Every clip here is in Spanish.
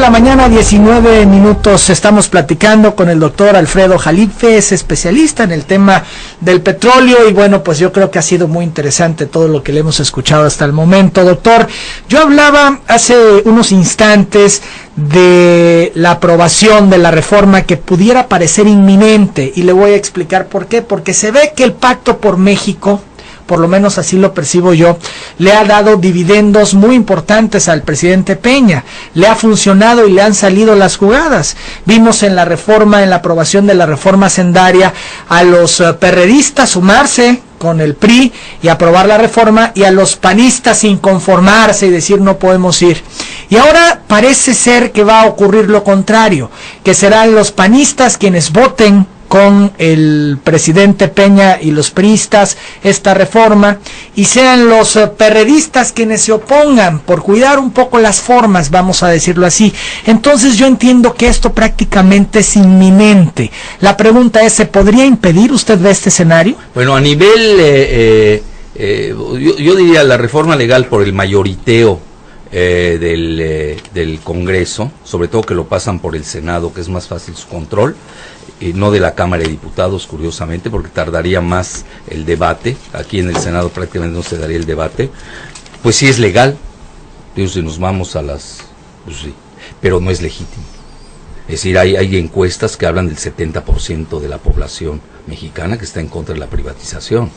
la mañana, 19 minutos. Estamos platicando con el doctor Alfredo Jalife, es especialista en el tema del petróleo y bueno, pues yo creo que ha sido muy interesante todo lo que le hemos escuchado hasta el momento. Doctor, yo hablaba hace unos instantes de la aprobación de la reforma que pudiera parecer inminente y le voy a explicar por qué. Porque se ve que el Pacto por México, por lo menos así lo percibo yo, le ha dado dividendos muy importantes al presidente Peña, le ha funcionado y le han salido las jugadas. Vimos en la reforma, en la aprobación de la reforma hacendaria, a los perredistas sumarse con el PRI y aprobar la reforma, y a los panistas inconformarse y decir no podemos ir. Y ahora parece ser que va a ocurrir lo contrario, que serán los panistas quienes voten con el presidente Peña y los priistas esta reforma, y sean los perredistas quienes se opongan por cuidar un poco las formas, vamos a decirlo así. Entonces yo entiendo que esto prácticamente es inminente. La pregunta es, ¿se podría impedir? ¿Usted ve este escenario? Bueno, a nivel, yo diría la reforma legal por el mayoriteo del Congreso, sobre todo que lo pasan por el Senado, que es más fácil su control, no de la Cámara de Diputados, curiosamente, porque tardaría más el debate. Aquí en el Senado prácticamente no se daría el debate. Pues sí es legal, digo, si nos vamos a las... pues sí, pero no es legítimo. Es decir, hay encuestas que hablan del 70% de la población mexicana que está en contra de la privatización.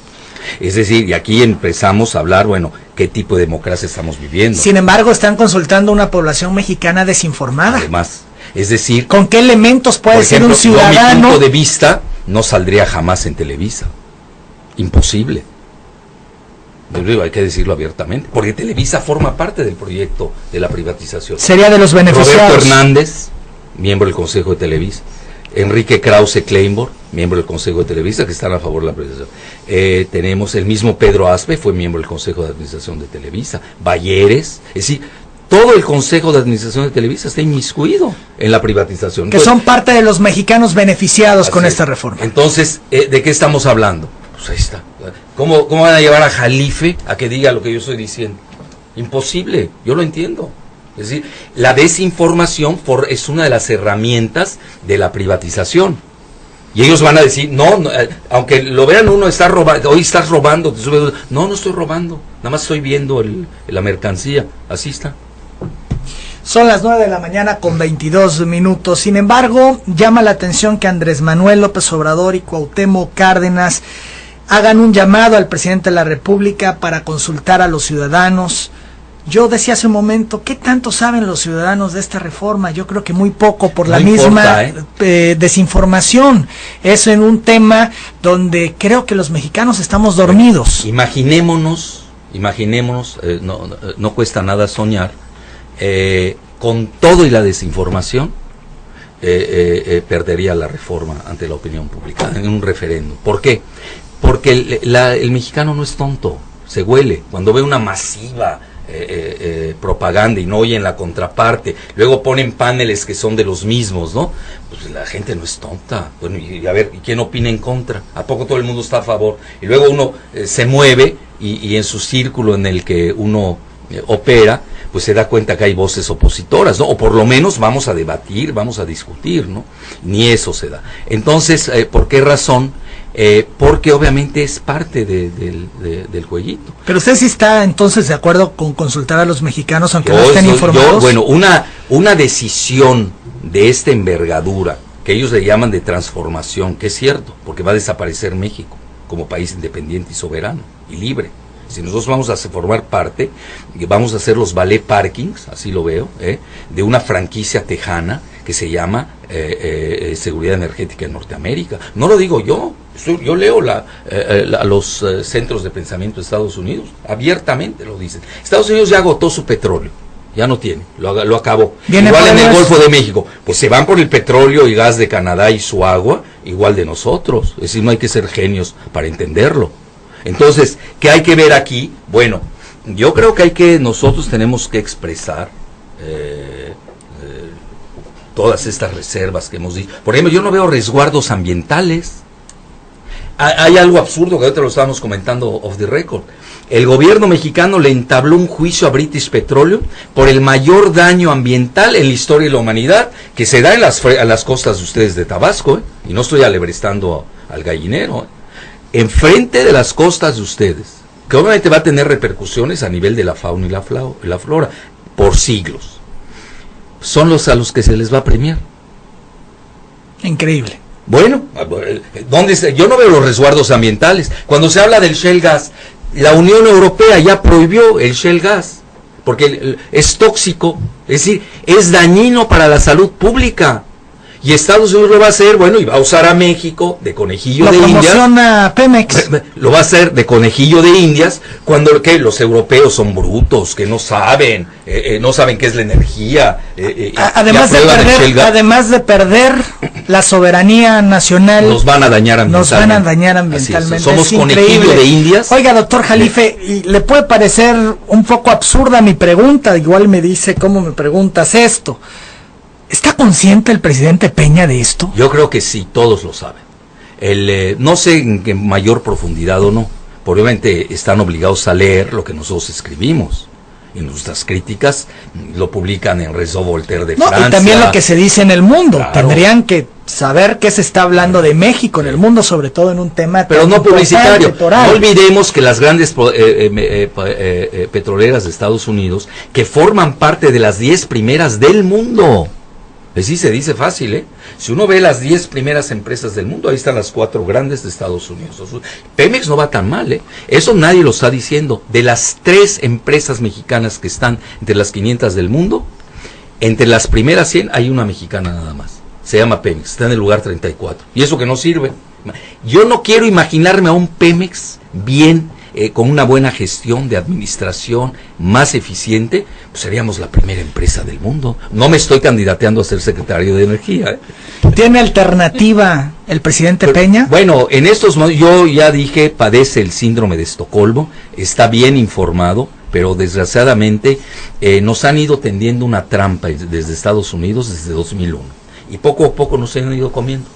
Es decir, y aquí empezamos a hablar, bueno, ¿qué tipo de democracia estamos viviendo? Sin embargo, están consultando a una población mexicana desinformada. Además, es decir, ¿con qué elementos puede ser un ciudadano? Mi punto de vista no saldría jamás en Televisa. Imposible. Hay que decirlo abiertamente, porque Televisa forma parte del proyecto de la privatización. Sería de los beneficiados. Roberto Hernández, miembro del Consejo de Televisa. Enrique Krause Kleinborg, miembro del Consejo de Televisa, que están a favor de la privatización. Tenemos el mismo Pedro Aspe, fue miembro del Consejo de Administración de Televisa. Balleres, es decir, todo el Consejo de Administración de Televisa está inmiscuido en la privatización. Que son parte de los mexicanos beneficiados con esta reforma. Entonces, ¿de qué estamos hablando? Pues ahí está. ¿Cómo van a llevar a Jalife a que diga lo que yo estoy diciendo? Imposible, yo lo entiendo. Es decir, la desinformación es una de las herramientas de la privatización. Y ellos van a decir, no, aunque lo vean uno, está robando, hoy estás robando. No estoy robando, nada más estoy viendo la mercancía, así está. Son las 9 de la mañana con 22 minutos. Sin embargo, llama la atención que Andrés Manuel López Obrador y Cuauhtémoc Cárdenas hagan un llamado al presidente de la República para consultar a los ciudadanos. Yo decía hace un momento, ¿qué tanto saben los ciudadanos de esta reforma? Yo creo que muy poco, por la misma desinformación. Es en un tema donde creo que los mexicanos estamos dormidos. Imaginémonos, no cuesta nada soñar, con todo y la desinformación, perdería la reforma ante la opinión pública en un referéndum. ¿Por qué? Porque el mexicano no es tonto, se huele. Cuando ve una masiva propaganda y no oyen la contraparte, luego ponen paneles que son de los mismos, ¿no? Pues la gente no es tonta. Bueno, y a ver, ¿y quién opina en contra? ¿A poco todo el mundo está a favor? Y luego uno se mueve y en su círculo en el que uno opera, pues se da cuenta que hay voces opositoras, ¿no? O por lo menos vamos a debatir, vamos a discutir, ¿no? Ni eso se da. Entonces, ¿por qué razón? Porque obviamente es parte del jueguito. Pero usted sí está entonces de acuerdo con consultar a los mexicanos aunque no estén informados. Bueno, una decisión de esta envergadura, que ellos le llaman de transformación, que es cierto, porque va a desaparecer México como país independiente y soberano y libre. Si nosotros vamos a formar parte, vamos a hacer los ballet parkings, así lo veo, de una franquicia tejana que se llama Seguridad Energética en Norteamérica. No lo digo yo leo a los centros de pensamiento de Estados Unidos, abiertamente lo dicen. Estados Unidos ya agotó su petróleo, ya no tiene, lo acabó. Igual en el Golfo de México, pues se van por el petróleo y gas de Canadá y su agua, igual de nosotros. Es decir, no hay que ser genios para entenderlo. Entonces, ¿qué hay que ver aquí? Bueno, yo creo que nosotros tenemos que expresar todas estas reservas que hemos dicho. Por ejemplo, yo no veo resguardos ambientales. Hay algo absurdo que ahorita lo estábamos comentando off the record. el gobierno mexicano le entabló un juicio a British Petroleum por el mayor daño ambiental en la historia de la humanidad que se da en las costas de ustedes de Tabasco, y no estoy alebrestando al gallinero, enfrente de las costas de ustedes, que obviamente va a tener repercusiones a nivel de la fauna y la flora por siglos. Son los a los que se les va a premiar. Increíble. Bueno, yo no veo los resguardos ambientales. Cuando se habla del shale gas, la Unión Europea ya prohibió el shale gas, porque es tóxico, es decir, es dañino para la salud pública. Y Estados Unidos lo va a hacer, bueno, y va a usar a México de conejillo de Indias. Lo promociona Pemex. Lo va a hacer de conejillo de Indias, cuando que los europeos son brutos, que no saben qué es la energía. Además de perder la soberanía nacional, nos van a dañar ambientalmente. Somos conejillo de Indias. Oiga, doctor Jalife, y le puede parecer un poco absurda mi pregunta, igual me dice cómo me preguntas esto. ¿Está consciente el presidente Peña de esto? Yo creo que sí, todos lo saben. No sé en qué mayor profundidad o no. Obviamente están obligados a leer lo que nosotros escribimos. Y nuestras críticas lo publican en Réseau Voltaire de Francia. Y también lo que se dice en el mundo. Claro. Tendrían que saber qué se está hablando de México en el mundo, sobre todo en un tema pero no publicitario. No olvidemos que las grandes petroleras de Estados Unidos, que forman parte de las 10 primeras del mundo. Sí se dice fácil, ¿eh? Si uno ve las 10 primeras empresas del mundo, ahí están las 4 grandes de Estados Unidos. Pemex no va tan mal, ¿eh? Eso nadie lo está diciendo. De las 3 empresas mexicanas que están entre las 500 del mundo, entre las primeras 100 hay una mexicana nada más. Se llama Pemex, está en el lugar 34. Y eso que no sirve. Yo no quiero imaginarme a un Pemex bien, con una buena gestión de administración más eficiente, pues seríamos la primera empresa del mundo. No me estoy candidateando a ser secretario de Energía, ¿eh? ¿Tiene alternativa el presidente Peña? Bueno, en estos momentos, yo ya dije, padece el síndrome de Estocolmo, está bien informado, pero desgraciadamente nos han ido tendiendo una trampa desde Estados Unidos desde 2001, y poco a poco nos han ido comiendo.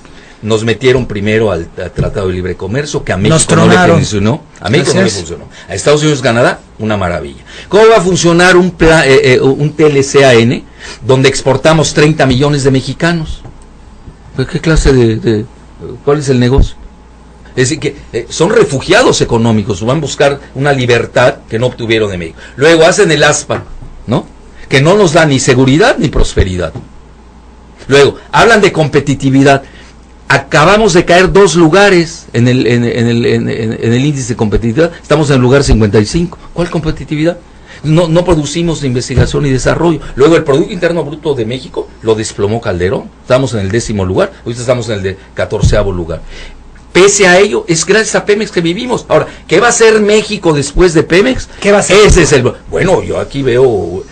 Nos metieron primero al Tratado de Libre Comercio, que a México no le funcionó. A México no le funcionó. A Estados Unidos, Canadá, una maravilla. ¿Cómo va a funcionar un TLCAN donde exportamos 30 millones de mexicanos? ¿Qué clase cuál es el negocio? Es decir, que son refugiados económicos, van a buscar una libertad que no obtuvieron de México. Luego hacen el ASPA, ¿no? Que no nos da ni seguridad ni prosperidad. Luego, hablan de competitividad. Acabamos de caer 2 lugares en el índice de competitividad. Estamos en el lugar 55. ¿Cuál competitividad? No producimos investigación y desarrollo. Luego el Producto Interno Bruto de México lo desplomó Calderón. Estamos en el 10º lugar. Ahorita estamos en el 14º lugar. Pese a ello, es gracias a Pemex que vivimos. Ahora, ¿qué va a hacer México después de Pemex? ¿Qué va a hacer? Ese es bueno, yo aquí veo,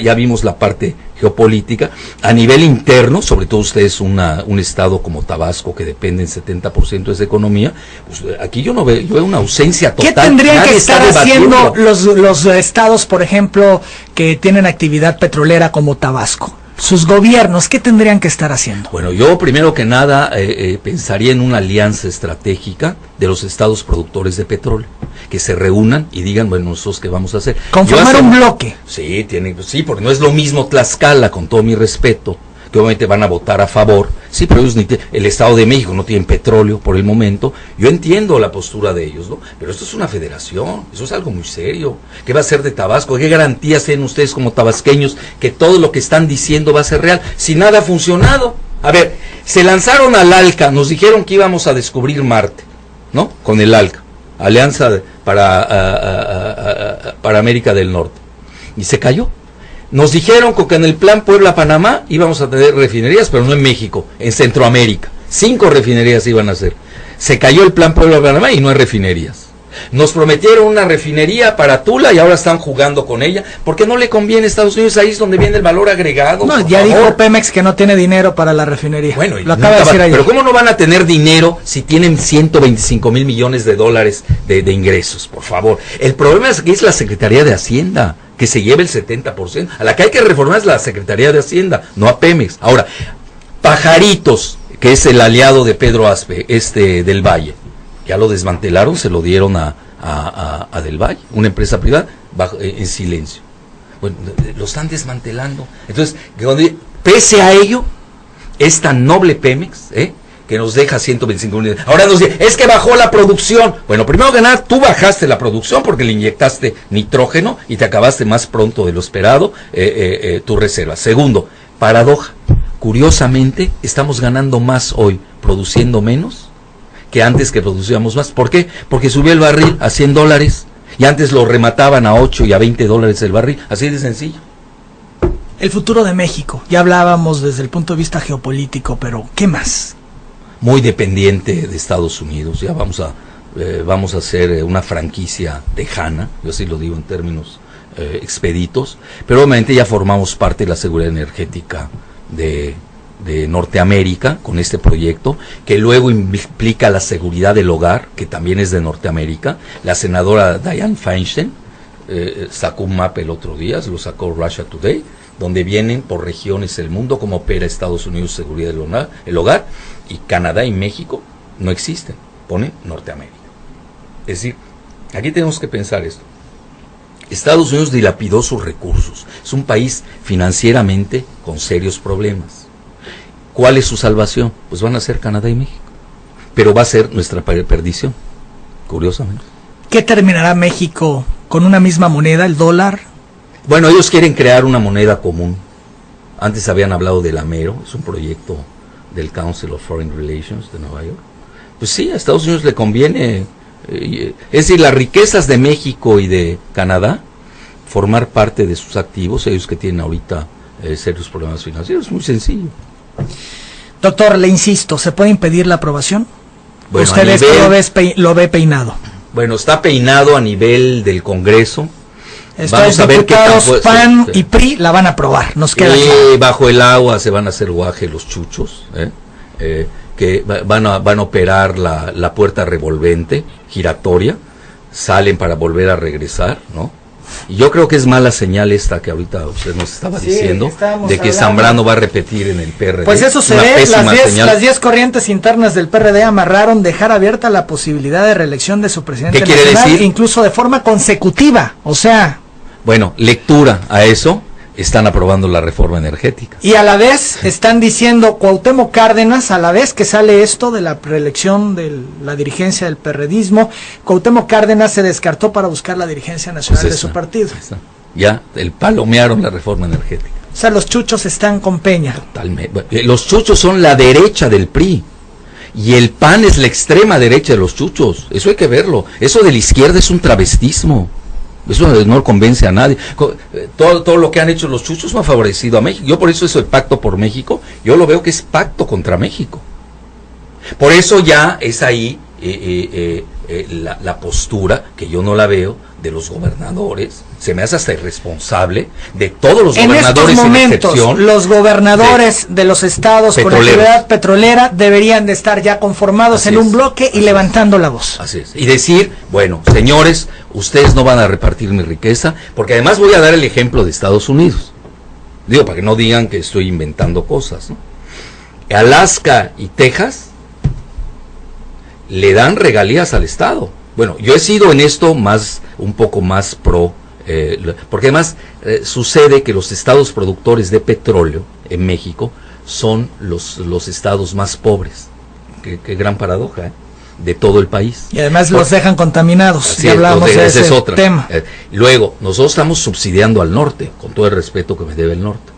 ya vimos la parte geopolítica. A nivel interno, sobre todo ustedes un estado como Tabasco, que depende en 70% de esa economía, pues aquí yo veo una ausencia total. ¿Qué tendrían que estar haciendo los estados, por ejemplo, que tienen actividad petrolera como Tabasco? Sus gobiernos, ¿qué tendrían que estar haciendo? Bueno, yo primero que nada pensaría en una alianza estratégica de los estados productores de petróleo, que se reúnan y digan, bueno, nosotros qué vamos a hacer. Conformar un bloque. Sí, porque no es lo mismo Tlaxcala, con todo mi respeto, que obviamente van a votar a favor. Sí, pero ellos el Estado de México no tienen petróleo por el momento. Yo entiendo la postura de ellos, ¿no? Pero esto es una federación, eso es algo muy serio. ¿Qué va a ser de Tabasco? ¿Qué garantías tienen ustedes como tabasqueños que todo lo que están diciendo va a ser real? Si nada ha funcionado. A ver, se lanzaron al ALCA, nos dijeron que íbamos a descubrir Marte, ¿no? Con el ALCA, Alianza para América del Norte. Y se cayó. Nos dijeron que en el plan Puebla-Panamá íbamos a tener refinerías, pero no en México, en Centroamérica. 5 refinerías iban a hacer. Se cayó el plan Puebla-Panamá y no hay refinerías. Nos prometieron una refinería para Tula y ahora están jugando con ella, porque no le conviene a Estados Unidos, ahí es donde viene el valor agregado. No, ya dijo Pemex que no tiene dinero para la refinería. Bueno, lo acaba de decir ayer. Pero ¿cómo no van a tener dinero si tienen 125 mil millones de dólares de ingresos? Por favor. El problema es que es la Secretaría de Hacienda, que se lleve el 70%. A la que hay que reformar es la Secretaría de Hacienda, no a Pemex. Ahora, Pajaritos, que es el aliado de Pedro Aspe, del Valle, ya lo desmantelaron, se lo dieron a a Del Valle, una empresa privada, en silencio. Bueno, lo están desmantelando. Entonces, pese a ello, es tan noble Pemex, que nos deja 125 unidades. Ahora nos dice, es que bajó la producción. Bueno, primero que nada, tú bajaste la producción porque le inyectaste nitrógeno y te acabaste más pronto de lo esperado tu reserva. Segundo, paradoja. Curiosamente, estamos ganando más hoy produciendo menos que antes que producíamos más. ¿Por qué? Porque subió el barril a $100 y antes lo remataban a 8 y a $20 el barril. Así de sencillo. El futuro de México. Ya hablábamos desde el punto de vista geopolítico, pero ¿qué más? Muy dependiente de Estados Unidos. Ya vamos a hacer una franquicia tejana, yo así lo digo en términos expeditos, pero obviamente ya formamos parte de la seguridad energética de Norteamérica con este proyecto, que luego implica la seguridad del hogar, que también es de Norteamérica. La senadora Dianne Feinstein sacó un mapa el otro día, lo sacó Russia Today, donde vienen por regiones el mundo, cómo opera Estados Unidos seguridad del hogar, y Canadá y México no existen, pone Norteamérica. Es decir, aquí tenemos que pensar esto. Estados Unidos dilapidó sus recursos, es un país financieramente con serios problemas. ¿Cuál es su salvación? Pues van a ser Canadá y México, pero va a ser nuestra perdición, curiosamente. ¿Qué terminará México con una misma moneda, el dólar? Bueno, ellos quieren crear una moneda común. Antes habían hablado del AMERO, es un proyecto del Council of Foreign Relations de Nueva York. Pues sí, a Estados Unidos le conviene, es decir, las riquezas de México y de Canadá, formar parte de sus activos, ellos que tienen ahorita serios problemas financieros, es muy sencillo. Doctor, le insisto, ¿se puede impedir la aprobación? Bueno, ¿Usted lo ve peinado? Bueno, está peinado a nivel del Congreso. Vamos a ver qué PAN y PRI la van a aprobar, nos queda claro. Bajo el agua se van a hacer guaje los chuchos, que van a operar la puerta revolvente, giratoria, salen para volver a regresar, ¿no? Y yo creo que es mala señal esta que ahorita usted nos estaba diciendo, de que Zambrano va a repetir en el PRD. Pues eso se ve, las 10 corrientes internas del PRD amarraron dejar abierta la posibilidad de reelección de su presidente nacional. ¿Qué quiere decir? Incluso de forma consecutiva, o sea... Bueno, lectura a eso, están aprobando la reforma energética. Y a la vez están diciendo Cuauhtémoc Cárdenas, a la vez que sale esto de la preelección de la dirigencia del perredismo, Cuauhtémoc Cárdenas se descartó para buscar la dirigencia nacional de su partido. Ya, palomearon la reforma energética. O sea, los chuchos están con Peña. Totalmente. Los chuchos son la derecha del PRI. Y el PAN es la extrema derecha de los chuchos. Eso hay que verlo. Eso de la izquierda es un travestismo. Eso no convence a nadie. Todo lo que han hecho los chuchos no ha favorecido a México. Yo por eso el pacto por México, yo lo veo que es pacto contra México. Por eso ya es ahí la postura, que yo no la veo, de los gobernadores. Se me hace hasta irresponsable de todos los gobernadores. En estos momentos, los gobernadores de los estados con actividad petrolera deberían de estar ya conformados en un bloque y levantando la voz. Así es. Y decir, bueno, señores, ustedes no van a repartir mi riqueza, porque además voy a dar el ejemplo de Estados Unidos. Digo, para que no digan que estoy inventando cosas, ¿no? Alaska y Texas le dan regalías al Estado. Bueno, yo he sido en esto un poco más pro, porque además sucede que los estados productores de petróleo en México son los estados más pobres. Qué gran paradoja, de todo el país. Y además los dejan contaminados, si hablamos de ese tema. Luego, nosotros estamos subsidiando al norte, con todo el respeto que me debe el norte.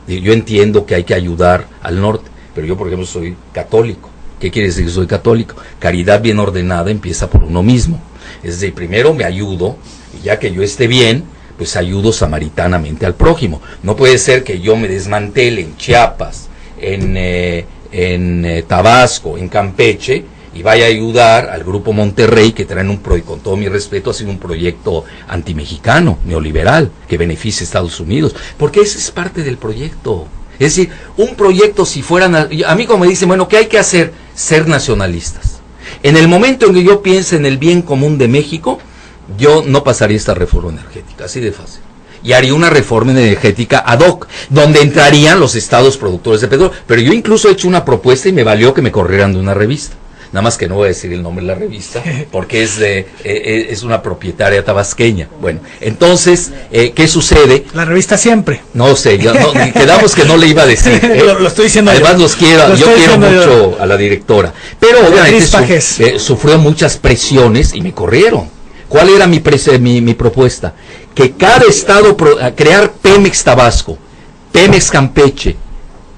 Yo entiendo que hay que ayudar al norte, pero yo, por ejemplo, soy católico. ¿Qué quiere decir que soy católico? Caridad bien ordenada empieza por uno mismo. Es decir, primero me ayudo, y ya que yo esté bien, pues ayudo samaritanamente al prójimo. No puede ser que yo me desmantele en Chiapas, en Tabasco, en Campeche, y vaya a ayudar al Grupo Monterrey, que traen con todo mi respeto, ha sido un proyecto antimexicano, neoliberal, que beneficia a Estados Unidos, porque ese es parte del proyecto. Es decir, un proyecto, si fueran, a mí como me dicen, bueno, ¿qué hay que hacer? Ser nacionalistas. En el momento en que yo piense en el bien común de México, yo no pasaría esta reforma energética, así de fácil. Y haría una reforma energética ad hoc, donde entrarían los estados productores de petróleo. Pero yo incluso he hecho una propuesta y me valió que me corrieran de una revista. nada más que no voy a decir el nombre de la revista, porque es una propietaria tabasqueña. Bueno, entonces, ¿qué sucede? La revista Siempre. No sé, quedamos que no le iba a decir. Lo estoy diciendo además yo. yo quiero mucho a la directora, pero obviamente sufrió muchas presiones y me corrieron. ¿Cuál era mi propuesta? Que cada estado crear Pemex Tabasco, Pemex Campeche,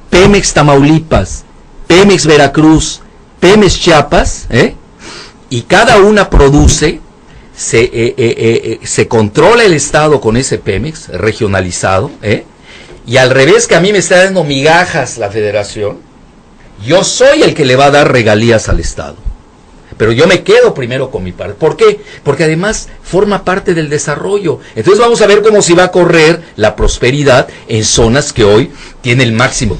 Pemex Tamaulipas, Pemex Veracruz, Pemex Chiapas, y cada una produce, se controla el estado con ese Pemex regionalizado, y al revés que a mí me está dando migajas la federación, yo soy el que le va a dar regalías al estado. Pero yo me quedo primero con mi parte. ¿Por qué? Porque además forma parte del desarrollo. Entonces vamos a ver cómo se va a correr la prosperidad en zonas que hoy tienen el máximo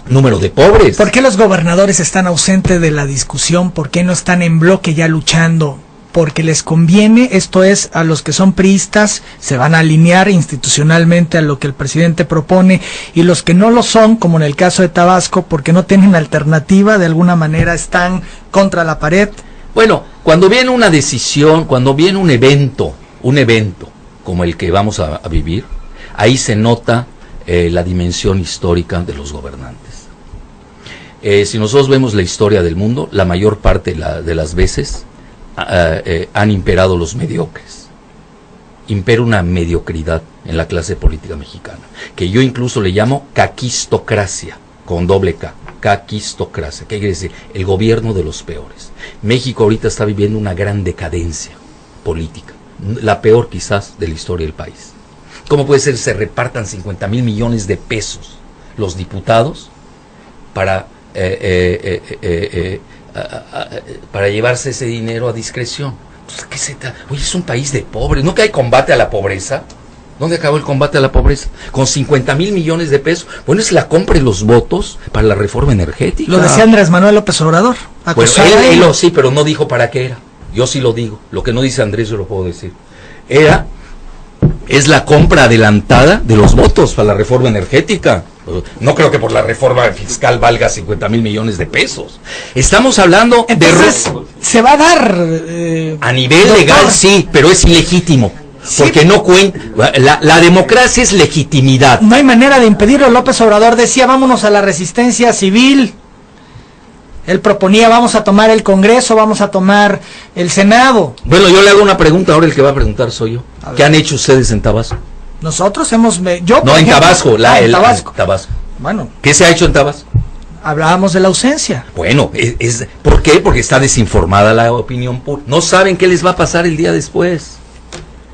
número de pobres. ¿Por qué los gobernadores están ausentes de la discusión? ¿Por qué no están en bloque ya luchando? Porque les conviene, esto es, a los que son priistas, se van a alinear institucionalmente a lo que el presidente propone, y los que no lo son, como en el caso de Tabasco, porque no tienen alternativa, de alguna manera están contra la pared. Bueno, cuando viene una decisión, cuando viene un evento como el que vamos a vivir, ahí se nota la dimensión histórica de los gobernantes. Si nosotros vemos la historia del mundo, la mayor parte de las veces han imperado los mediocres. Impera una mediocridad en la clase política mexicana, que yo incluso le llamo caquistocracia, con doble K, caquistocracia. ¿Qué quiere decir? El gobierno de los peores. México ahorita está viviendo una gran decadencia política, la peor quizás de la historia del país. ¿Cómo puede ser que se repartan 50,000 millones de pesos los diputados para llevarse ese dinero a discreción? Pues, oye, es un país de pobres. ¿No que hay combate a la pobreza? ¿Dónde acabó el combate a la pobreza? Con 50,000 millones de pesos. Bueno, es la compra de los votos para la reforma energética. Lo decía Andrés Manuel López Obrador. Bueno, él sí, pero no dijo para qué era. Yo sí lo digo. Lo que no dice Andrés yo lo puedo decir. Es la compra adelantada de los votos para la reforma energética. No creo que por la reforma fiscal valga 50,000 millones de pesos. Estamos hablando se va a dar a nivel legal, sí, pero es ilegítimo. Sí, porque no cuenta. La democracia es legitimidad. No hay manera de impedirlo. López Obrador decía, vámonos a la resistencia civil. Él proponía, vamos a tomar el Congreso, vamos a tomar el Senado. Bueno, yo le hago una pregunta, ahora el que va a preguntar soy yo. ¿Qué han hecho ustedes en Tabasco? Nosotros hemos... No, en Tabasco. Tabasco. Bueno. ¿Qué se ha hecho en Tabasco? Hablábamos de la ausencia. Bueno, ¿por qué? Porque está desinformada la opinión pública. No saben qué les va a pasar el día después.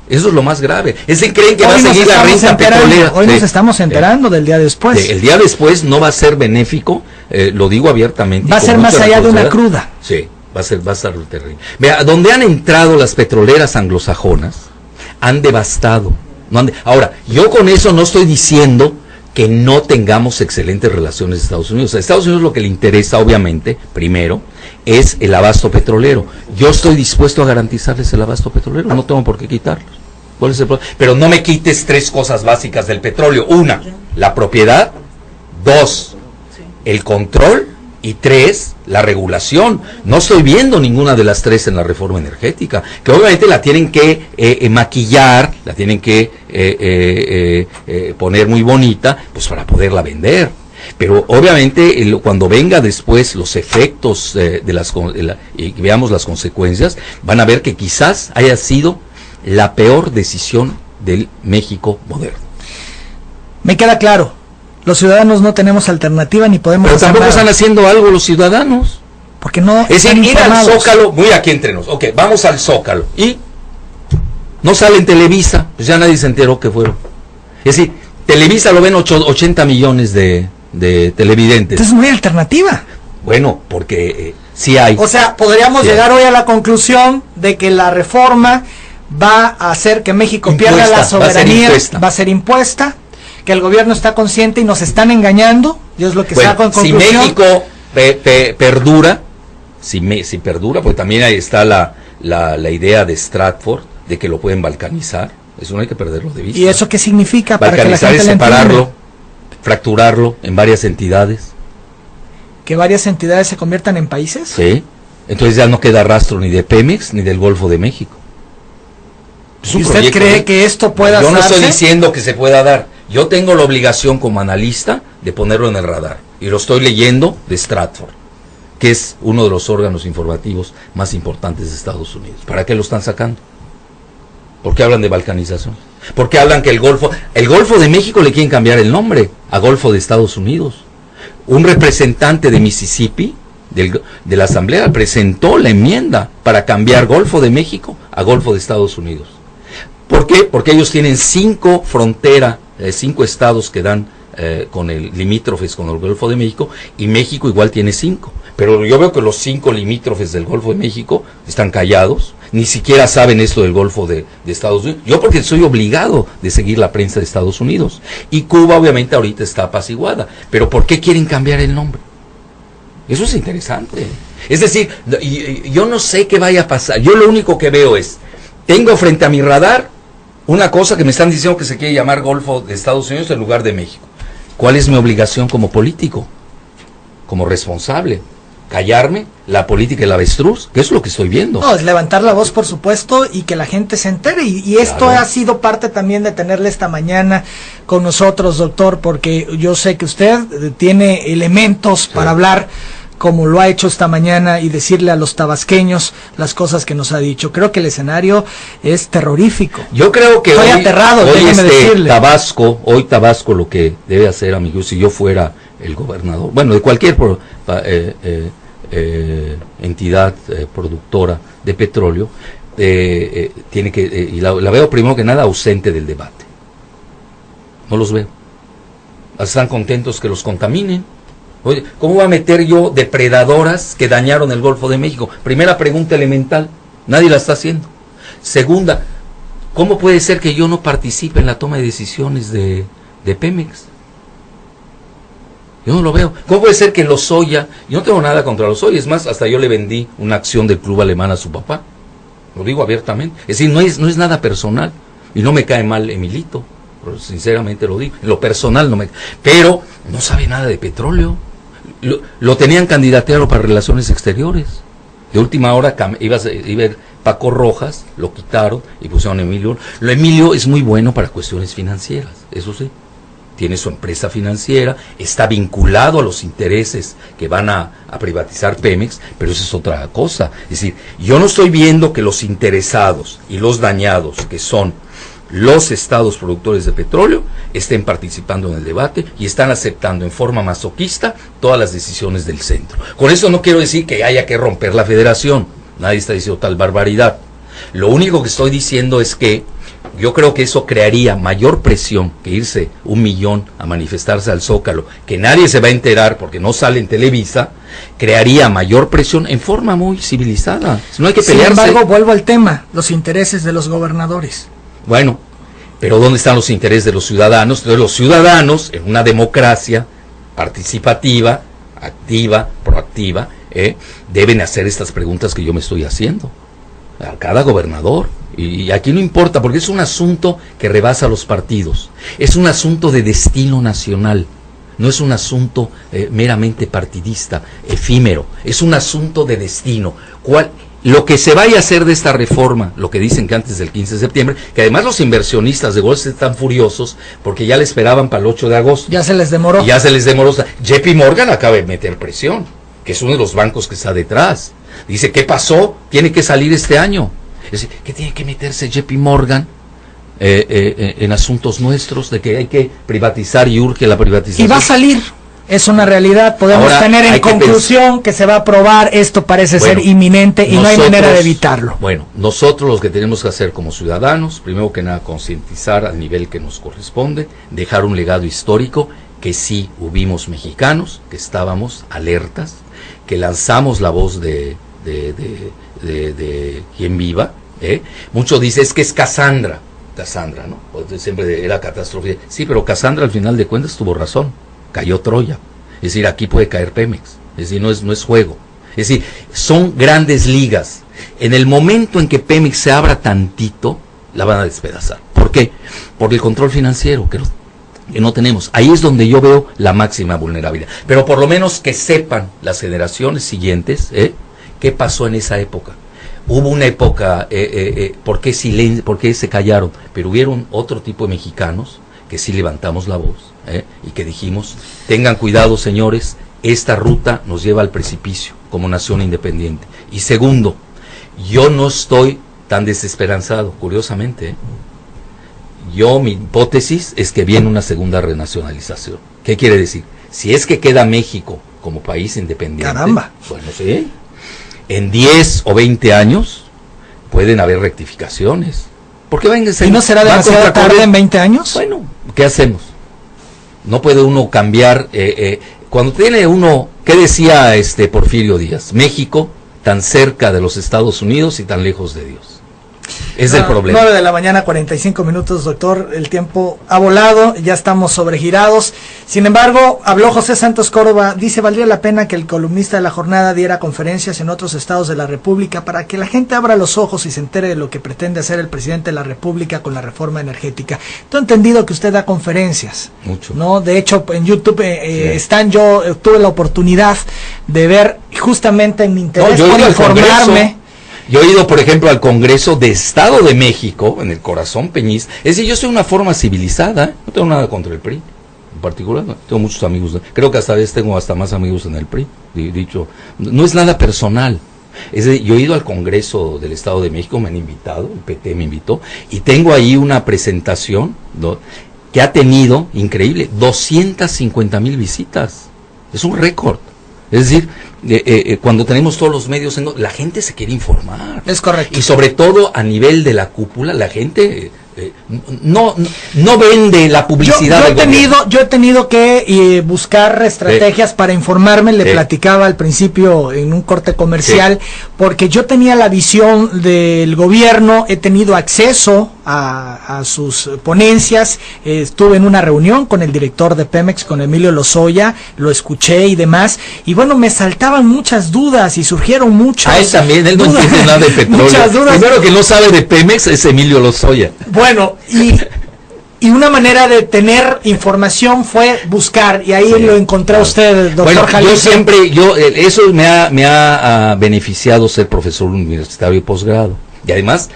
Eso es lo más grave. Creen que va a seguir la renta petrolera. Hoy nos estamos enterando del día después. El día después no va a ser benéfico, lo digo abiertamente. Va a ser más allá de una cruda. Sí, va a ser terrible. Vea, donde han entrado las petroleras anglosajonas, han devastado. Ahora, yo con eso no estoy diciendo que no tengamos excelentes relaciones con Estados Unidos. A Estados Unidos lo que le interesa, obviamente, primero, es el abasto petrolero. Yo estoy dispuesto a garantizarles el abasto petrolero, no tengo por qué quitarlos. ¿Cuál es el problema? Pero no me quites 3 cosas básicas del petróleo. 1, la propiedad. 2, el control. Y 3, la regulación. No estoy viendo ninguna de las 3 en la reforma energética, que obviamente la tienen que maquillar, la tienen que poner muy bonita, pues para poderla vender. Pero obviamente cuando venga después los efectos y veamos las consecuencias, van a ver que quizás haya sido la peor decisión del México moderno. Me queda claro, los ciudadanos no tenemos alternativa ni podemos... Pero tampoco están haciendo algo los ciudadanos. Porque no... Es decir, ir al Zócalo, muy aquí entre nos, ok, vamos al Zócalo, y no sale en Televisa, pues ya nadie se enteró que fueron. Es decir, Televisa lo ven 80 millones de televidentes. Entonces no hay alternativa. Bueno, porque sí hay. O sea, podríamos llegar hoy a la conclusión de que la reforma va a hacer que México pierda la soberanía, va a ser impuesta, que el gobierno está consciente y nos están engañando, y es lo que saco en conclusión. Si México perdura, si perdura, pues también ahí está la idea de Stratford, de que lo pueden balcanizar, eso no hay que perderlo de vista. ¿Y eso qué significa? Balcanizar para que la gente es separarlo, fracturarlo en varias entidades. ¿Que varias entidades se conviertan en países? Sí, Entonces ya no queda rastro ni de Pemex ni del Golfo de México. Es un ¿Y usted proyecto, cree que esto pueda Yo no hacerse? estoy diciendo que se pueda dar. Yo tengo la obligación como analista de ponerlo en el radar. Y lo estoy leyendo de Stratford, que es uno de los órganos informativos más importantes de Estados Unidos. ¿Para qué lo están sacando? ¿Por qué hablan de balcanización? ¿Por qué hablan que el Golfo de México le quieren cambiar el nombre a Golfo de Estados Unidos? Un representante de Mississippi, de la Asamblea, presentó la enmienda para cambiar Golfo de México a Golfo de Estados Unidos. ¿Por qué? Porque ellos tienen 5 fronteras, 5 estados que dan con el limítrofes con el Golfo de México, y México igual tiene 5. Pero yo veo que los 5 limítrofes del Golfo de México están callados, ni siquiera saben esto del Golfo de Estados Unidos. Yo porque soy obligado de seguir la prensa de Estados Unidos. Y Cuba obviamente ahorita está apaciguada. Pero ¿por qué quieren cambiar el nombre? Eso es interesante. Es decir, yo no sé qué vaya a pasar. Yo lo único que veo es, tengo frente a mi radar una cosa que me están diciendo que se quiere llamar Golfo de Estados Unidos en lugar de México. ¿Cuál es mi obligación como político? Como responsable. ¿Callarme? ¿La política del avestruz? ¿Qué es lo que estoy viendo? No, es levantar la voz, por supuesto, y que la gente se entere. Y esto Claro. ha sido parte también de tenerle esta mañana con nosotros, doctor, porque yo sé que usted tiene elementos para hablar como lo ha hecho esta mañana y decirle a los tabasqueños las cosas que nos ha dicho. Creo que el escenario es terrorífico. Yo creo que Estoy aterrado, déjeme decirle. Tabasco lo que debe hacer, amigos, si yo fuera el gobernador, bueno, de cualquier entidad productora de petróleo, tiene que, y la veo primero que nada ausente del debate. No los veo. Están contentos que los contaminen. Oye, ¿cómo va a meter yo depredadoras que dañaron el Golfo de México? Primera pregunta elemental, nadie la está haciendo. Segunda, ¿cómo puede ser que yo no participe en la toma de decisiones de Pemex? Yo no lo veo. ¿Cómo puede ser que Lozoya, yo no tengo nada contra Lozoya, es más, hasta yo le vendí una acción del club alemán a su papá, lo digo abiertamente, es decir, no es nada personal, y no me cae mal Emilito, pero sinceramente lo digo, en lo personal no me, pero no sabe nada de petróleo. Lo tenían candidateado para relaciones exteriores. De última hora iba a ir Paco Rojas, lo quitaron y pusieron a Emilio. Emilio es muy bueno para cuestiones financieras, eso sí. Tiene su empresa financiera, está vinculado a los intereses que van a privatizar Pemex, pero eso es otra cosa. Es decir, yo no estoy viendo que los interesados y los dañados, que son los estados productores de petróleo, estén participando en el debate y están aceptando en forma masoquista todas las decisiones del centro. Con eso no quiero decir que haya que romper la federación, nadie está diciendo tal barbaridad. Lo único que estoy diciendo es que yo creo que eso crearía mayor presión que irse 1 millón a manifestarse al Zócalo, que nadie se va a enterar porque no sale en Televisa, crearía mayor presión en forma muy civilizada. No hay que pelearse. Sin embargo, vuelvo al tema, los intereses de los gobernadores. Bueno, pero ¿dónde están los intereses de los ciudadanos? Entonces los ciudadanos, en una democracia participativa, activa, proactiva, deben hacer estas preguntas que yo me estoy haciendo a cada gobernador. Y aquí no importa, porque es un asunto que rebasa los partidos. Es un asunto de destino nacional. No es un asunto meramente partidista, efímero. Es un asunto de destino. Lo que se vaya a hacer de esta reforma, lo que dicen que antes del 15 de septiembre, que además los inversionistas de Wall Street están furiosos porque ya le esperaban para el 8 de agosto. Ya se les demoró. Ya se les demoró. JP Morgan acaba de meter presión, que es uno de los bancos que está detrás. Dice, ¿qué pasó? Tiene que salir este año. Es decir, ¿qué tiene que meterse JP Morgan en asuntos nuestros de que hay que privatizar y urge la privatización? Y va a salir, es una realidad. Podemos Ahora, tener en conclusión que se va a aprobar, esto parece ser inminente y no hay manera de evitarlo. Bueno, nosotros lo que tenemos que hacer como ciudadanos, primero que nada concientizar al nivel que nos corresponde, dejar un legado histórico, que sí hubimos mexicanos, que estábamos alertas, que lanzamos la voz de quien viva. Muchos dicen, es que es Cassandra, ¿no? Pues siempre era catástrofe. Sí, pero Cassandra al final de cuentas tuvo razón, cayó Troya. Es decir, aquí puede caer Pemex. Es decir, no es juego. Es decir, son grandes ligas. En el momento en que Pemex se abra tantito, la van a despedazar. ¿Por qué? Por el control financiero que no tenemos. Ahí es donde yo veo la máxima vulnerabilidad. Pero por lo menos que sepan las generaciones siguientes, ¿Qué pasó en esa época? Hubo una época, ¿por qué se callaron? Pero hubieron otro tipo de mexicanos que sí levantamos la voz, y que dijimos, tengan cuidado, señores, esta ruta nos lleva al precipicio como nación independiente. Y segundo, yo no estoy tan desesperanzado, curiosamente. Mi hipótesis es que viene una segunda renacionalización. ¿Qué quiere decir? Si es que queda México como país independiente, caramba, bueno, sí, en 10 o 20 años pueden haber rectificaciones. ¿Por qué ¿Y no será demasiado tarde en 20 años? Bueno, ¿qué hacemos? No puede uno cambiar. Cuando tiene uno, ¿qué decía Porfirio Díaz? México tan cerca de los Estados Unidos y tan lejos de Dios. Es el problema. 9 de la mañana, 45 minutos, doctor. El tiempo ha volado, ya estamos sobregirados. Sin embargo, habló José Santos Córdoba. Dice, valdría la pena que el columnista de la jornada diera conferencias en otros estados de la República para que la gente abra los ojos y se entere de lo que pretende hacer el presidente de la República con la reforma energética. Tengo entendido que usted da conferencias. Mucho. ¿No? De hecho, en YouTube están, yo tuve la oportunidad de ver justamente en mi interés por informarme. Yo he ido, por ejemplo, al Congreso de Estado de México, en el corazón Peñís. Es decir, yo soy una forma civilizada, no tengo nada contra el PRI, en particular, no, tengo muchos amigos, creo que hasta vez tengo hasta más amigos en el PRI, dicho, no es nada personal. Es decir, yo he ido al Congreso del Estado de México, me han invitado, el PT me invitó, y tengo ahí una presentación, ¿no?, que ha tenido, increíble, 250,000 visitas. Es un récord. Es decir, cuando tenemos todos los medios, la gente se quiere informar. Es correcto. Y sobre todo a nivel de la cúpula, la gente no vende la publicidad. Yo he tenido que buscar estrategias para informarme. Le platicaba al principio en un corte comercial, porque yo tenía la visión del gobierno, he tenido acceso a sus ponencias, estuve en una reunión con el director de Pemex, con Emilio Lozoya, lo escuché y demás, y bueno, me saltaban muchas dudas y surgieron muchas. A él también, él no entiende nada de petróleo. Muchas dudas. Primero que no sabe de Pemex es Emilio Lozoya. Bueno, y una manera de tener información fue buscar, y ahí lo encontré a usted, doctor Jalife. Eso me ha beneficiado ser profesor universitario y posgrado. Y además,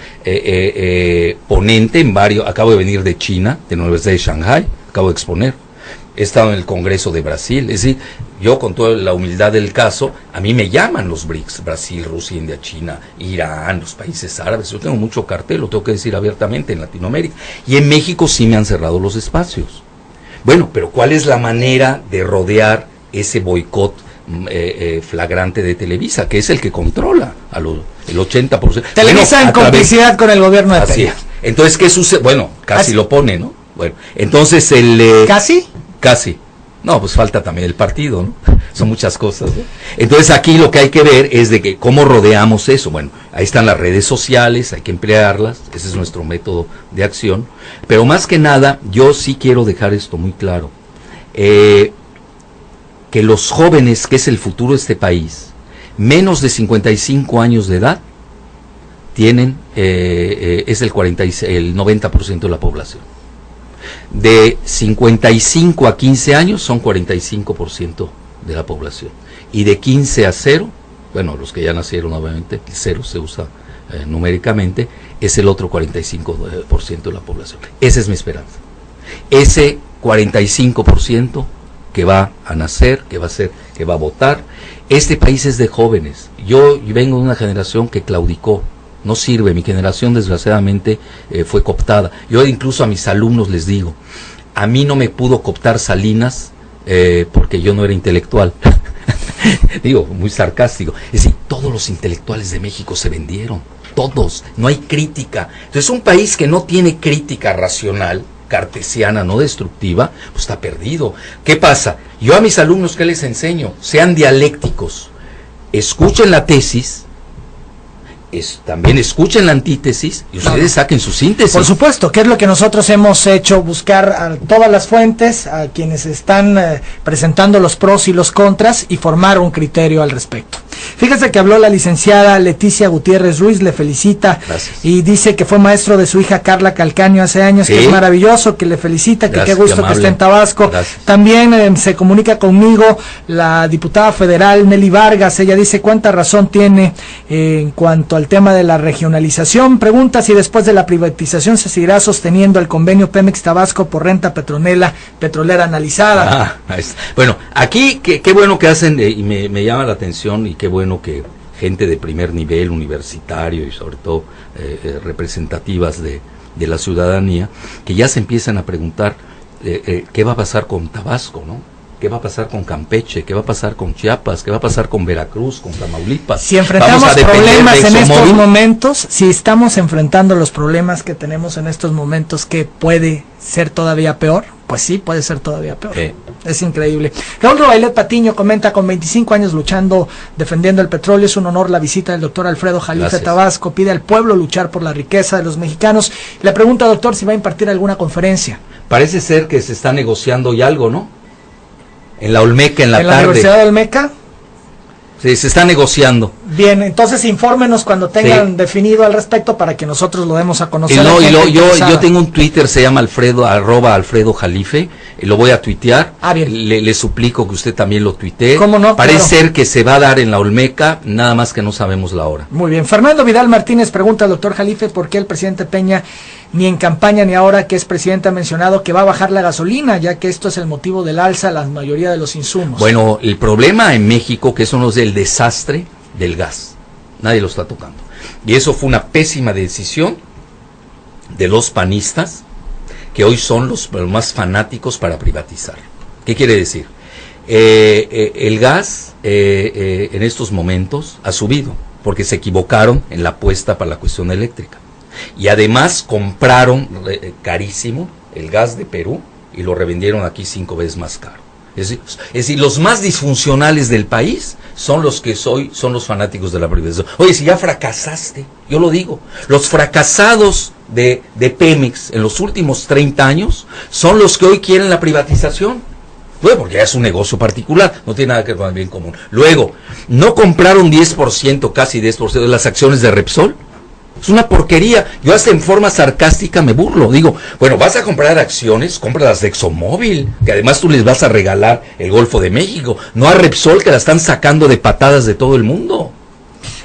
ponente en varios, acabo de venir de China, de la Universidad de Shanghái, acabo de exponer. He estado en el Congreso de Brasil, es decir, yo con toda la humildad del caso, a mí me llaman los BRICS, Brasil, Rusia, India, China, Irán, los países árabes, yo tengo mucho cartel, lo tengo que decir abiertamente, en Latinoamérica, y en México sí me han cerrado los espacios. Bueno, pero ¿cuál es la manera de rodear ese boicot flagrante de Televisa, que es el que controla el 80%? Televisa en complicidad con el gobierno de Pemex. Así es. Entonces, ¿qué sucede? Bueno, casi lo pone, ¿no? Bueno, entonces ¿Casi? Casi. No, pues falta también el partido, ¿no? Son muchas cosas, ¿no? Entonces aquí lo que hay que ver es de que cómo rodeamos eso. Bueno, ahí están las redes sociales, hay que emplearlas, ese es nuestro método de acción. Pero más que nada, yo sí quiero dejar esto muy claro. Que los jóvenes, que es el futuro de este país, menos de 55 años de edad, tienen, es el 90% de la población. De 55 a 15 años son 45% de la población. Y de 15 a 0, bueno, los que ya nacieron obviamente, el 0 se usa numéricamente, es el otro 45% de la población. Esa es mi esperanza. Ese 45% que va a nacer, que va a votar. Este país es de jóvenes. Yo vengo de una generación que claudicó. No sirve, mi generación desgraciadamente fue cooptada. Yo incluso a mis alumnos les digo, a mí no me pudo cooptar Salinas porque yo no era intelectual. Digo, muy sarcástico. Es decir, todos los intelectuales de México se vendieron, todos, no hay crítica. Entonces un país que no tiene crítica racional, cartesiana, no destructiva, pues está perdido. ¿Qué pasa? Yo a mis alumnos, ¿qué les enseño? Sean dialécticos, escuchen la tesis, también escuchen la antítesis y ustedes saquen su síntesis. Por supuesto, que es lo que nosotros hemos hecho, buscar a todas las fuentes, a quienes están presentando los pros y los contras y formar un criterio al respecto. Fíjese que habló la licenciada Leticia Gutiérrez Ruiz, le felicita. Gracias. Y dice que fue maestro de su hija Carla Calcaño hace años, sí, que es maravilloso, que le felicita, que qué gusto que esté en Tabasco. Gracias. También se comunica conmigo la diputada federal Nelly Vargas, ella dice cuánta razón tiene en cuanto al tema de la regionalización. Pregunta si después de la privatización se seguirá sosteniendo el convenio Pemex Tabasco por renta petrolera analizada. Bueno, aquí qué bueno que hacen, y me llama la atención, y qué bueno que gente de primer nivel, universitario y sobre todo representativas de la ciudadanía, que ya se empiezan a preguntar qué va a pasar con Tabasco, ¿no? ¿Qué va a pasar con Campeche? ¿Qué va a pasar con Chiapas? ¿Qué va a pasar con Veracruz, con Tamaulipas? Si enfrentamos problemas en estos momentos, si estamos enfrentando los problemas que tenemos en estos momentos, ¿qué puede ser todavía peor? Pues sí, puede ser todavía peor. Es increíble. Raúl Robailet Patiño comenta, con 25 años luchando, defendiendo el petróleo, es un honor la visita del doctor Alfredo Jalife Tabasco, pide al pueblo luchar por la riqueza de los mexicanos. Le pregunta, doctor, si va a impartir alguna conferencia. Parece ser que se está negociando ya algo, ¿no? En la Olmeca, en la tarde. ¿En la Universidad de Olmeca? Sí, se está negociando. Bien, entonces infórmenos cuando tengan definido al respecto para que nosotros lo demos a conocer. Yo tengo un Twitter, se llama @Alfredo Jalife, lo voy a tuitear. Bien. Le suplico que usted también lo tuitee. ¿Cómo no? Parece ser que se va a dar en la Olmeca, nada más que no sabemos la hora. Muy bien. Fernando Vidal Martínez pregunta al doctor Jalife por qué el presidente Peña, ni en campaña ni ahora que es presidente, ha mencionado que va a bajar la gasolina, ya que esto es el motivo del alza a la mayoría de los insumos. Bueno, el problema en México, que eso no es el desastre del gas, nadie lo está tocando, y eso fue una pésima decisión de los panistas, que hoy son los más fanáticos para privatizar. ¿Qué quiere decir? El gas en estos momentos ha subido porque se equivocaron en la apuesta para la cuestión eléctrica, y además compraron carísimo el gas de Perú y lo revendieron aquí 5 veces más caro. Es decir, los más disfuncionales del país son los que son los fanáticos de la privatización. Oye, si ya fracasaste, yo lo digo, los fracasados de Pemex en los últimos 30 años son los que hoy quieren la privatización. Bueno, porque ya es un negocio particular, no tiene nada que ver con el bien común. Luego, ¿no compraron 10%, casi 10% de las acciones de Repsol? Es una porquería. Yo hasta en forma sarcástica me burlo. Digo, bueno, vas a comprar acciones, cómpralas de ExxonMobil, que además tú les vas a regalar el Golfo de México, no a Repsol, que la están sacando de patadas de todo el mundo.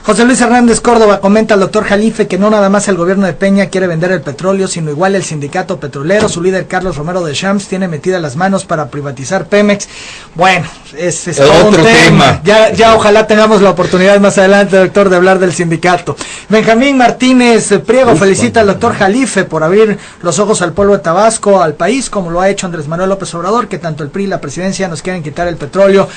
José Luis Hernández Córdoba comenta al doctor Jalife que no nada más el gobierno de Peña quiere vender el petróleo, sino igual el sindicato petrolero. Su líder Carlos Romero de Champs tiene metidas las manos para privatizar Pemex. Bueno, es otro tema. Ya ojalá tengamos la oportunidad más adelante, doctor, de hablar del sindicato. Benjamín Martínez Priego felicita al doctor Jalife por abrir los ojos al pueblo de Tabasco, al país, como lo ha hecho Andrés Manuel López Obrador, que tanto el PRI y la presidencia nos quieren quitar el petróleo,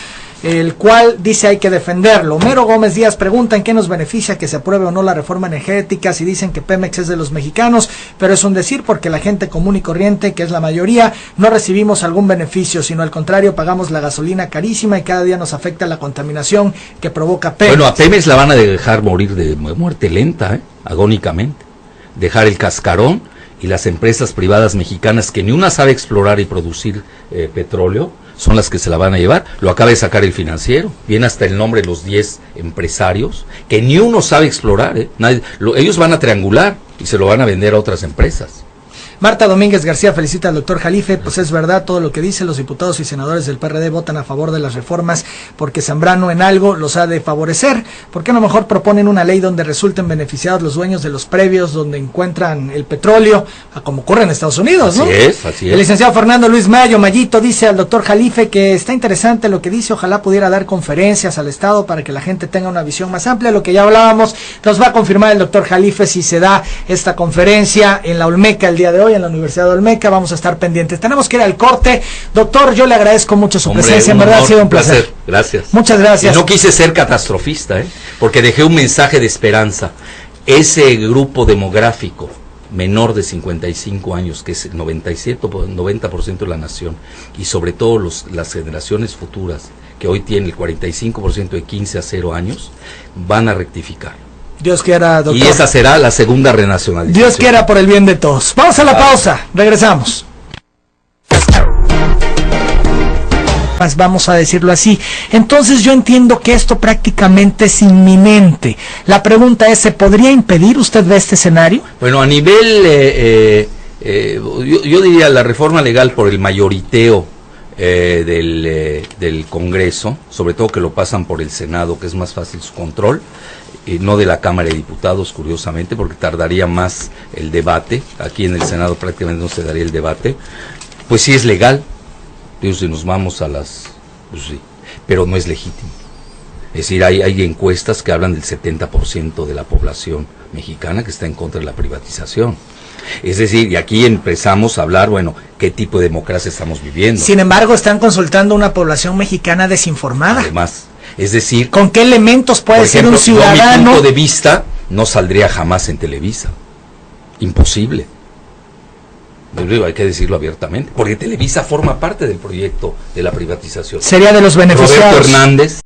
el cual dice hay que defenderlo. Homero Gómez Díaz pregunta en qué nos beneficia que se apruebe o no la reforma energética, si dicen que Pemex es de los mexicanos, pero es un decir porque la gente común y corriente, que es la mayoría, no recibimos algún beneficio, sino al contrario, pagamos la gasolina carísima y cada día nos afecta la contaminación que provoca Pemex. Bueno, a Pemex la van a dejar morir de muerte lenta, agónicamente, dejar el cascarón, y las empresas privadas mexicanas, que ni una sabe explorar y producir petróleo, son las que se la van a llevar. Lo acaba de sacar el Financiero, viene hasta el nombre de los 10 empresarios, que ni uno sabe explorar, ellos van a triangular y se lo van a vender a otras empresas. Marta Domínguez García felicita al doctor Jalife, pues es verdad todo lo que dice, los diputados y senadores del PRD votan a favor de las reformas porque Zambrano en algo los ha de favorecer. ¿Por qué no mejor proponen una ley donde resulten beneficiados los dueños de los previos donde encuentran el petróleo, como ocurre en Estados Unidos, ¿no? Así es. El licenciado Fernando Luis Mayito dice al doctor Jalife que está interesante lo que dice, ojalá pudiera dar conferencias al Estado para que la gente tenga una visión más amplia, lo que ya hablábamos. Nos va a confirmar el doctor Jalife si se da esta conferencia en la Olmeca el día de hoy, en la Universidad de Olmeca. Vamos a estar pendientes. Tenemos que ir al corte. Doctor, yo le agradezco mucho su presencia, en verdad ha sido un placer. Gracias. Muchas gracias. Y no quise ser catastrofista, porque dejé un mensaje de esperanza. Ese grupo demográfico menor de 55 años, que es el 90% de la nación, y sobre todo las generaciones futuras, que hoy tienen el 45% de 15 a 0 años, van a rectificar. Dios quiera, doctor. Y esa será la segunda renacionalización. Dios quiera, por el bien de todos. Vamos a la pausa. Regresamos. vamos a decirlo así. Entonces yo entiendo que esto prácticamente es inminente. La pregunta es, ¿se podría impedir? ¿Usted ve este escenario? Bueno, a nivel, yo diría la reforma legal por el mayoriteo del Congreso, sobre todo que lo pasan por el Senado, que es más fácil su control, no de la Cámara de Diputados, curiosamente, porque tardaría más el debate. Aquí en el Senado prácticamente no se daría el debate. Pues sí es legal, digo, si nos vamos a las... pues sí, pero no es legítimo. Es decir, hay encuestas que hablan del 70% de la población mexicana que está en contra de la privatización. Es decir, y aquí empezamos a hablar, bueno, ¿qué tipo de democracia estamos viviendo? Sin embargo, están consultando una población mexicana desinformada. Además, es decir, ¿con qué elementos puede ser un ciudadano? Mi punto de vista no saldría jamás en Televisa. Imposible. Hay que decirlo abiertamente, porque Televisa forma parte del proyecto de la privatización. Sería de los beneficiados. Roberto Hernández.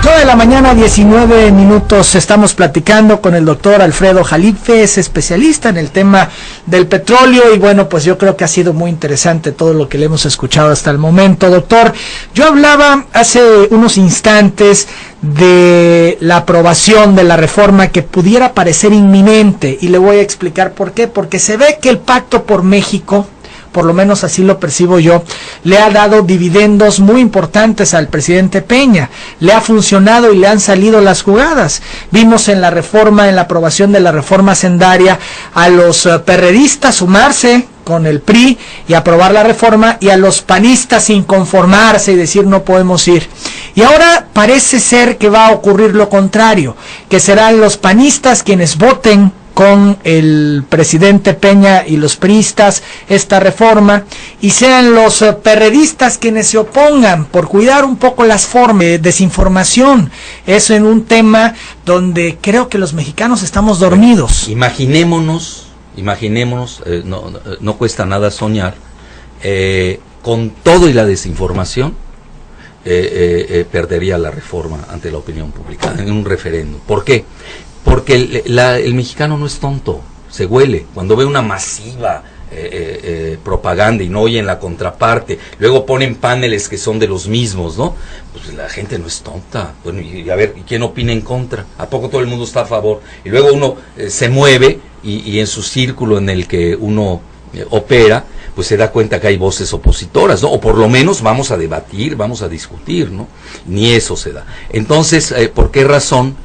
9 de la mañana, 19 minutos, estamos platicando con el doctor Alfredo Jalife, es especialista en el tema del petróleo y bueno, pues yo creo que ha sido muy interesante todo lo que le hemos escuchado hasta el momento. Doctor, yo hablaba hace unos instantes de la aprobación de la reforma que pudiera parecer inminente y le voy a explicar por qué, porque se ve que el Pacto por México, por lo menos así lo percibo yo, le ha dado dividendos muy importantes al presidente Peña, le ha funcionado y le han salido las jugadas. Vimos en la reforma, en la aprobación de la reforma hacendaria, a los perredistas sumarse con el PRI y aprobar la reforma, y a los panistas inconformarse y decir no podemos ir. Y ahora parece ser que va a ocurrir lo contrario, que serán los panistas quienes voten con el presidente Peña y los priistas esta reforma, y sean los perredistas quienes se opongan por cuidar un poco las formas de desinformación. Eso en un tema donde creo que los mexicanos estamos dormidos. Imaginémonos, no cuesta nada soñar, con todo y la desinformación, perdería la reforma ante la opinión pública en un referéndum. ¿Por qué? Porque el mexicano no es tonto, se huele. Cuando ve una masiva propaganda y no oyen la contraparte, luego ponen paneles que son de los mismos, ¿no? Pues la gente no es tonta. Bueno, y a ver, ¿y quién opina en contra? ¿A poco todo el mundo está a favor? Y luego uno se mueve y en su círculo en el que uno opera, pues se da cuenta que hay voces opositoras, ¿no? O por lo menos vamos a debatir, vamos a discutir, ¿no? Ni eso se da. Entonces, ¿por qué razón?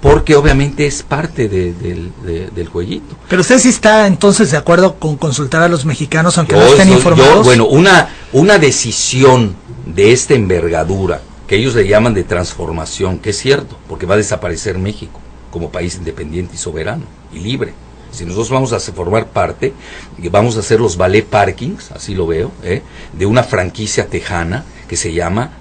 Porque obviamente es parte del jueguito. Pero usted sí está entonces de acuerdo con consultar a los mexicanos aunque no estén informados. Bueno, una decisión de esta envergadura, que ellos le llaman de transformación, que es cierto, porque va a desaparecer México como país independiente y soberano y libre. Si nosotros vamos a formar parte, vamos a hacer los ballet parkings, así lo veo, de una franquicia tejana que se llama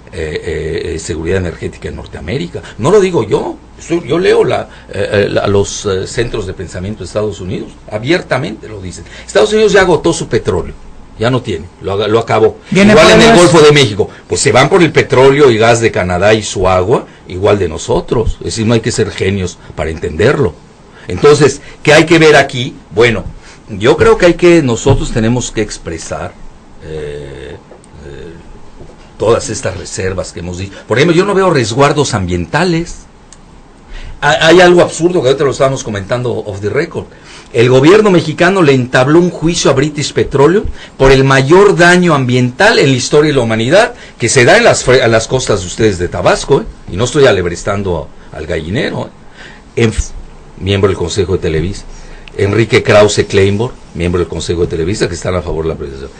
Seguridad Energética en Norteamérica. No lo digo yo, yo leo a los centros de pensamiento de Estados Unidos, abiertamente lo dicen. Estados Unidos ya agotó su petróleo, ya no tiene, lo acabó. Igual en el Golfo de México, pues se van por el petróleo y gas de Canadá y su agua, igual de nosotros. Es decir, no hay que ser genios para entenderlo. Entonces, ¿qué hay que ver aquí? Bueno, yo creo que nosotros tenemos que expresar todas estas reservas que hemos dicho. Por ejemplo, yo no veo resguardos ambientales. Hay algo absurdo que ahorita lo estábamos comentando off the record. El gobierno mexicano le entabló un juicio a British Petroleum por el mayor daño ambiental en la historia de la humanidad que se da en las costas de ustedes de Tabasco, y no estoy alebrestando al gallinero, miembro del Consejo de Televisa. Enrique Krause Kleinborg, miembro del Consejo de Televisa, que están a favor de la privatización.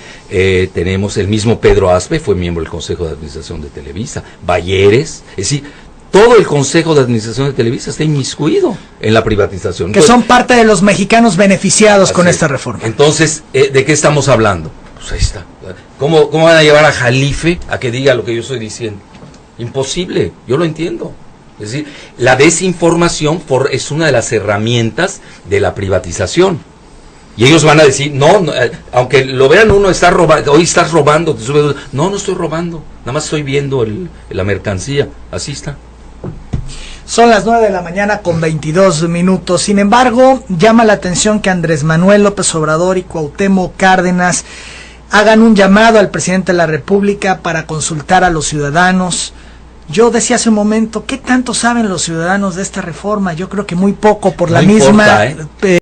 Tenemos el mismo Pedro Aspe, fue miembro del Consejo de Administración de Televisa. Balleres, es decir, todo el Consejo de Administración de Televisa está inmiscuido en la privatización. Entonces, que son parte de los mexicanos beneficiados con esta reforma. Entonces, ¿de qué estamos hablando? Pues ahí está. ¿Cómo van a llevar a Jalife a que diga lo que yo estoy diciendo? Imposible, yo lo entiendo. Es decir, la desinformación es una de las herramientas de la privatización. Y ellos van a decir, no, aunque lo vean uno, está robando, hoy estás robando. No estoy robando, nada más estoy viendo la mercancía. Así está. Son las 9 de la mañana con 22 minutos. Sin embargo, llama la atención que Andrés Manuel López Obrador y Cuauhtémoc Cárdenas hagan un llamado al presidente de la República para consultar a los ciudadanos. Yo decía hace un momento, ¿qué tanto saben los ciudadanos de esta reforma? Yo creo que muy poco por la misma...